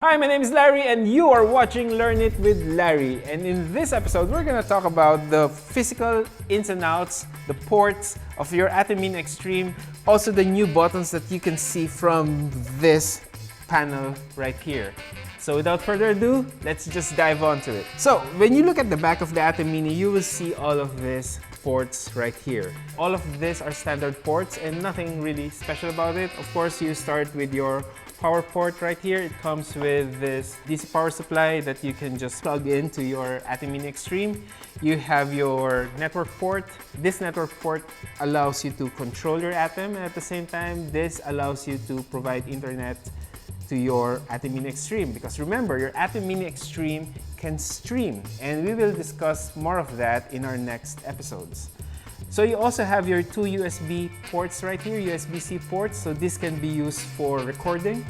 Hi, my name is Larry and you are watching Learn It with Larry. And in this episode, we're going to talk about the physical ins and outs, the ports of your ATEM Mini Extreme, also the new buttons that you can see from this panel right here. So without further ado, let's just dive onto it. So when you look at the back of the ATEM Mini, you will see all of these ports right here. All of these are standard ports and nothing really special about it. Of course, you start with your power port right here. It comes with this DC power supply that you can just plug into your ATEM Mini Extreme. You have your network port. This network port allows you to control your ATEM, and at the same time, this allows you to provide internet to your ATEM Mini Extreme, because remember, your ATEM Mini Extreme can stream, and we will discuss more of that in our next episodes. So you also have your two USB ports right here, USB-C ports. So this can be used for recording,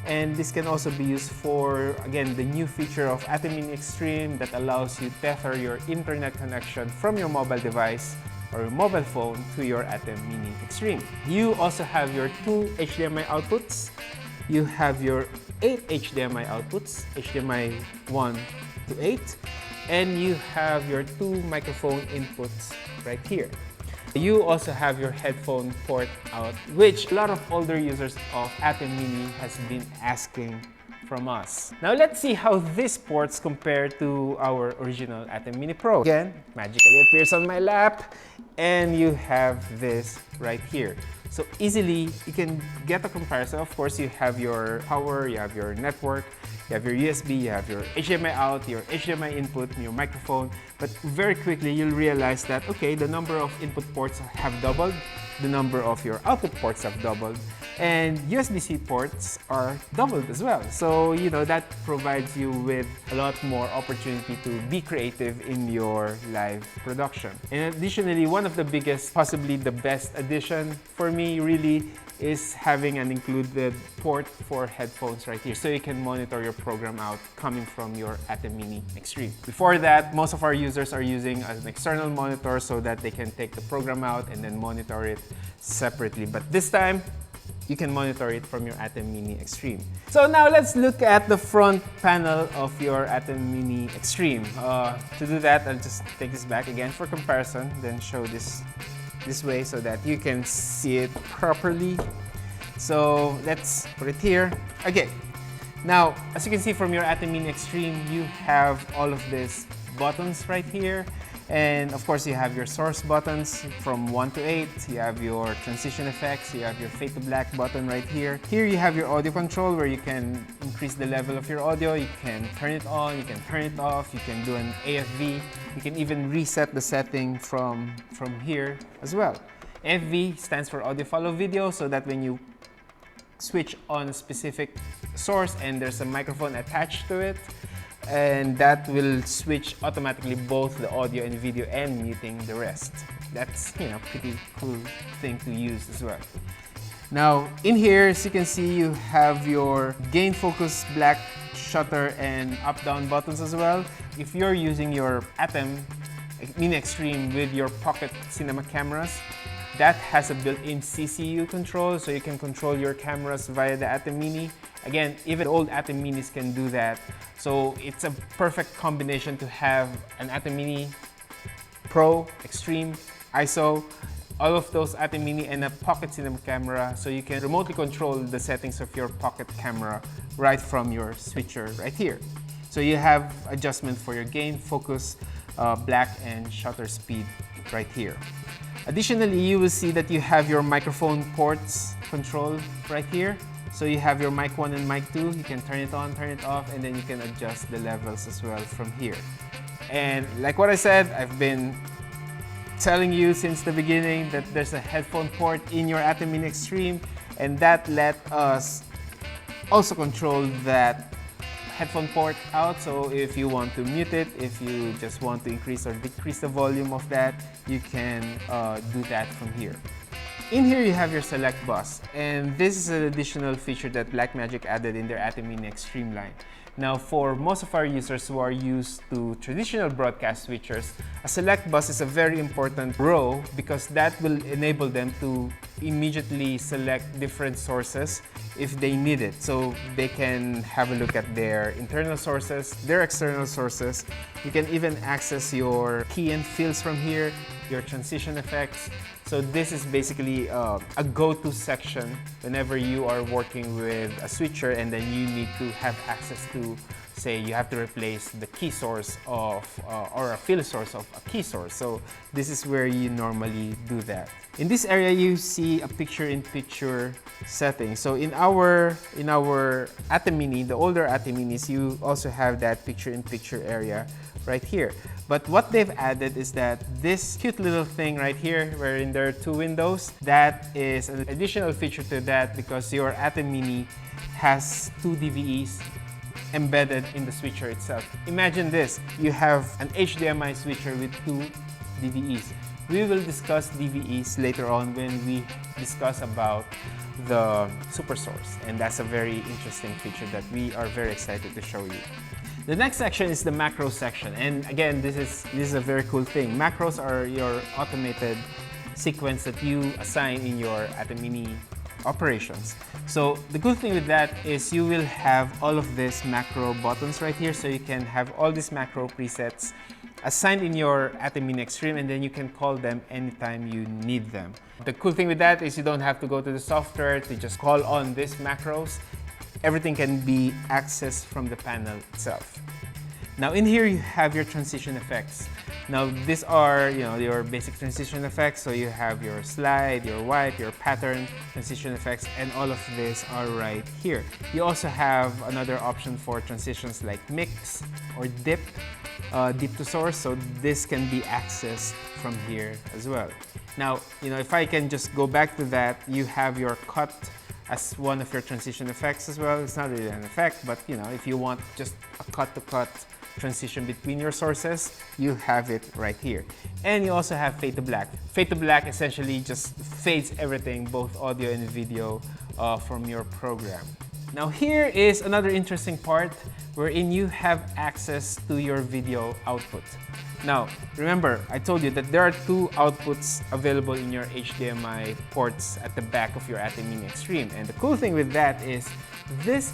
and this can also be used for, again, the new feature of ATEM Mini Extreme that allows you to tether your internet connection from your mobile device or your mobile phone to your ATEM Mini Extreme. You also have your two HDMI outputs. You have your 8 HDMI outputs, HDMI 1 to 8, and you have your two microphone inputs right here. You also have your headphone port out, which a lot of older users of ATEM Mini has been asking from us. Now let's see how these ports compare to our original ATEM Mini Pro. Again, magically appears on my lap, and you have this right here. So easily, you can get a comparison. Of course, you have your power, you have your network, you have your USB, you have your HDMI out, your HDMI input, your microphone. But very quickly, you'll realize that, okay, the number of input ports have doubled, the number of your output ports have doubled, and USB-C ports are doubled as well. So, you know, that provides you with a lot more opportunity to be creative in your live production. And additionally, one of the biggest, possibly the best addition for me really is having an included port for headphones right here, so you can monitor your program out coming from your ATEM Mini Extreme. Before that, most of our users are using an external monitor so that they can take the program out and then monitor it separately. But this time, you can monitor it from your ATEM Mini Extreme. So now let's look at the front panel of your ATEM Mini Extreme. To do that, I'll just take this back again for comparison, then show this way so that you can see it properly. So let's put it here. Okay. Now, as you can see from your ATEM Mini Extreme, you have all of these buttons right here. And of course, you have your source buttons from 1 to 8. You have your transition effects. You have your fade to black button right here. Here you have your audio control where you can increase the level of your audio. You can turn it on, you can turn it off. You can do an AFV. You can even reset the setting from here as well. AFV stands for audio follow video, so that when you switch on a specific source and there's a microphone attached to it, and that will switch automatically both the audio and video and muting the rest. That's, you know, pretty cool thing to use as well. Now in here, as you can see, you have your gain, focus, black, shutter, and up-down buttons as well. If you're using your ATEM Mini Extreme with your pocket cinema cameras, that has a built-in CCU control, so you can control your cameras via the ATEM Mini. Again, even old ATEM Minis can do that. So it's a perfect combination to have an ATEM Mini Pro, Extreme, ISO, all of those ATEM Mini, and a pocket cinema camera, so you can remotely control the settings of your pocket camera right from your switcher right here. So you have adjustment for your gain, focus, black, and shutter speed right here. Additionally, you will see that you have your microphone ports control right here. So you have your mic 1 and mic 2. You can turn it on, turn it off, and then you can adjust the levels as well from here. And like what I said, I've been telling you since the beginning that there's a headphone port in your ATEM Mini Extreme, and that let us also control that headphone port out. So if you want to mute it, if you just want to increase or decrease the volume of that, you can do that from here. in here you have your select bus, and this is an additional feature that Blackmagic added in their ATEM Mini Extreme line. Now, for most of our users who are used to traditional broadcast switchers, a select bus is a very important row because that will enable them to immediately select different sources if they need it. So they can have a look at their internal sources, their external sources. You can even access your key and fills from here, your transition effects. So this is basically a go-to section whenever you are working with a switcher and then you need to have access to, say, you have to replace the key source of, or a fill source of a key source. So this is where you normally do that. In this area, you see a picture-in-picture setting. So in our ATEM Mini, the older ATEM Minis, you also have that picture-in-picture area right here. But what they've added is that this cute little thing right here, wherein there are two windows, that is an additional feature to that because your ATEM Mini has two DVEs embedded in the switcher itself. Imagine this, you have an HDMI switcher with two DVEs. We will discuss DVEs later on when we discuss about the super source, and that's a very interesting feature that we are very excited to show you. The next section is the macro section, and again, this is a very cool thing. Macros are your automated sequence that you assign in your ATEM Mini operations. So the good thing with that is you will have all of these macro buttons right here, so you can have all these macro presets assigned in your ATEM Mini Extreme, and then you can call them anytime you need them. The cool thing with that is you don't have to go to the software to just call on these macros. Everything can be accessed from the panel itself. Now in here you have your transition effects. Now these are your basic transition effects. So you have your slide, your wipe, your pattern transition effects, and all of this are right here. You also have another option for transitions like mix or dip, deep to source. So this can be accessed from here as well. Now if I can just go back to that, you have your cut as one of your transition effects as well. It's not really an effect, but if you want just a cut-to-cut transition between your sources, you have it right here. And you also have fade to black. Fade to black essentially just fades everything, both audio and video, from your program. Now here is another interesting part wherein you have access to your video output. Now, remember, I told you that there are two outputs available in your HDMI ports at the back of your ATEM Mini Extreme. And the cool thing with that is these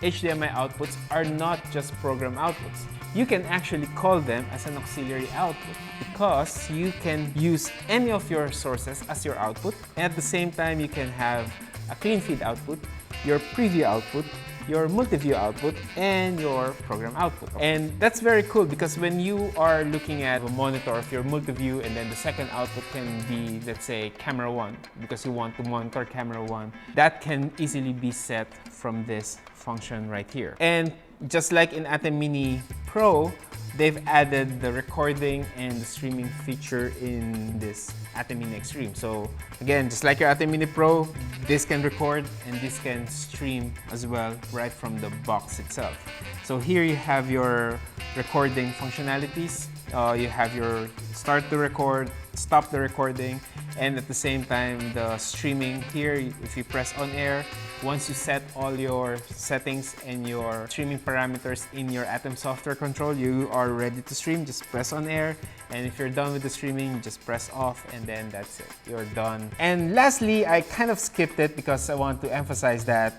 HDMI outputs are not just program outputs. You can actually call them as an auxiliary output because you can use any of your sources as your output. And at the same time, you can have a clean feed output, your preview output, your multi-view output, and your program output. And that's very cool because when you are looking at a monitor of your multi-view and then the second output can be, let's say, camera 1 because you want to monitor camera 1, that can easily be set from this function right here. And just like in ATEM Mini Pro, they've added the recording and the streaming feature in this ATEM Mini Extreme. So again, just like your ATEM Mini Pro, this can record and this can stream as well right from the box itself. So here you have your recording functionalities. You have your start the record, stop the recording, and at the same time the streaming here. If you press on air, once you set all your settings and your streaming parameters in your ATEM software control, you are ready to stream. Just press on air, and if you're done with the streaming, just press off, and then that's it. You're done. And lastly, I kind of skipped it because I want to emphasize that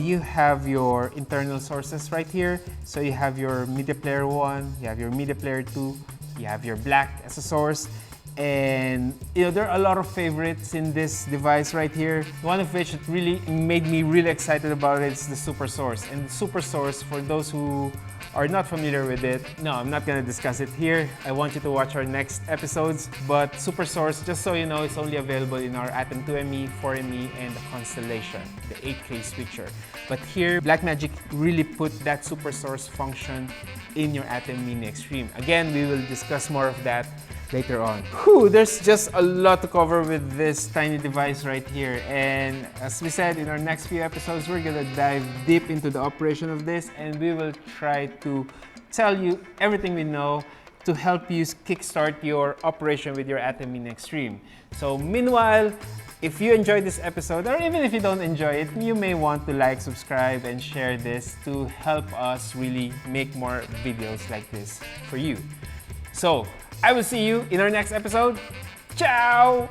you have your internal sources right here. So you have your Media Player 1, you have your Media Player 2, you have your black as a source. And there are a lot of favorites in this device right here. One of which that really made me really excited about it is the Super Source. And the Super Source, for those who are not familiar with it, no, I'm not going to discuss it here. I want you to watch our next episodes. But Super Source, just so you know, it's only available in our ATEM 2ME, 4ME, and the Constellation, the 8K switcher. But here, Blackmagic really put that Super Source function in your ATEM Mini Extreme. Again, we will discuss more of that later on. Whew, there's just a lot to cover with this tiny device right here. And as we said, in our next few episodes, we're gonna dive deep into the operation of this, and we will try to tell you everything we know to help you kickstart your operation with your ATEM Mini Extreme. So meanwhile, if you enjoyed this episode, or even if you don't enjoy it, you may want to like, subscribe, and share this to help us really make more videos like this for you. So, I will see you in our next episode. Ciao!